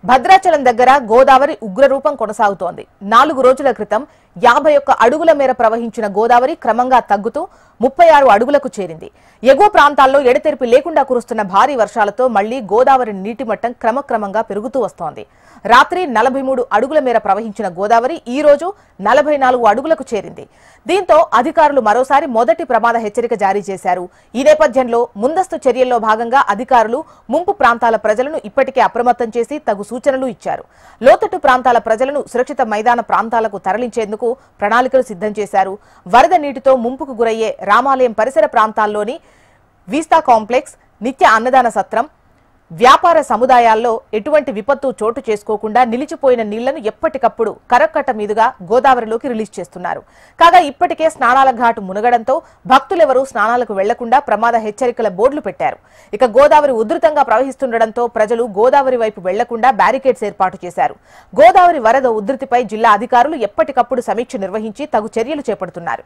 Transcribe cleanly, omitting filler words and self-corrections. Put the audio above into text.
భద్రాచలం దగ్గర గోదావరి ఉగ్రరూపం కొనసాగుతోంది. 4 రోజుల క్రితం 51 అడుగుల మేర ప్రవహించిన గోదావరి క్రమంగా తగ్గుతూ 36 అడుగులకు చేరింది. ఎగువ ప్రాంతాల్లో ఎడతెరిపి లేకుండా కురుస్తున్న భారీ వర్షాలతో మళ్లీ గోదావరి నీటి మట్టం క్రమక్రమంగా పెరుగుతూ వస్తోంది. రాత్రి 43 అడుగుల మేర ప్రవహించిన గోదావరి ఈ రోజు 44 అడుగులకు చేరింది. దీంతో అధికారులు మరోసారి మొదటి ప్రమాద హెచ్చరిక జారీ చేశారు. ఈ నేపథ్యంలో ముందస్తు చర్యల్లో భాగంగా అధికారులు ముంపు ప్రాంతాల ప్రజలను ఇప్పటికే అప్రమత్తం చేసి తగు సూచనలు ఇచ్చారు. లోతట్టు ప్రాంతాల ప్రజలను సురక్షిత మైదాన ప్రాంతాలకు తరలించేందుకు ప్రణాళికలు సిద్ధం చేశారు. వరద నీటితో ముంపుకు గురయ్యే రామాలయం పరిసర ప్రాంతాల్లోని వీస్తా కాంప్లెక్స్, నిత్య అన్నదాన సత్రం, వ్యాపార సముదాయాల్లో ఎటువంటి విపత్తు చోటు చేసుకోకుండా నిలిచిపోయిన నీళ్లను ఎప్పటికప్పుడు కరకట్ట మీదుగా గోదావరిలోకి రిలీజ్ చేస్తున్నారు. కాగా ఇప్పటికే స్నానాల ఘాటు మునగడంతో భక్తులెవరూ స్నానాలకు వెళ్లకుండా ప్రమాద హెచ్చరికల బోర్డులు పెట్టారు. ఇక గోదావరి ఉధృతంగా ప్రవహిస్తుండటంతో ప్రజలు గోదావరి వైపు వెళ్లకుండా బ్యారికేడ్స్ ఏర్పాటు చేశారు. గోదావరి వరద ఉధృతిపై జిల్లా అధికారులు ఎప్పటికప్పుడు సమీక్ష నిర్వహించి తగు చర్యలు చేపడుతున్నారు.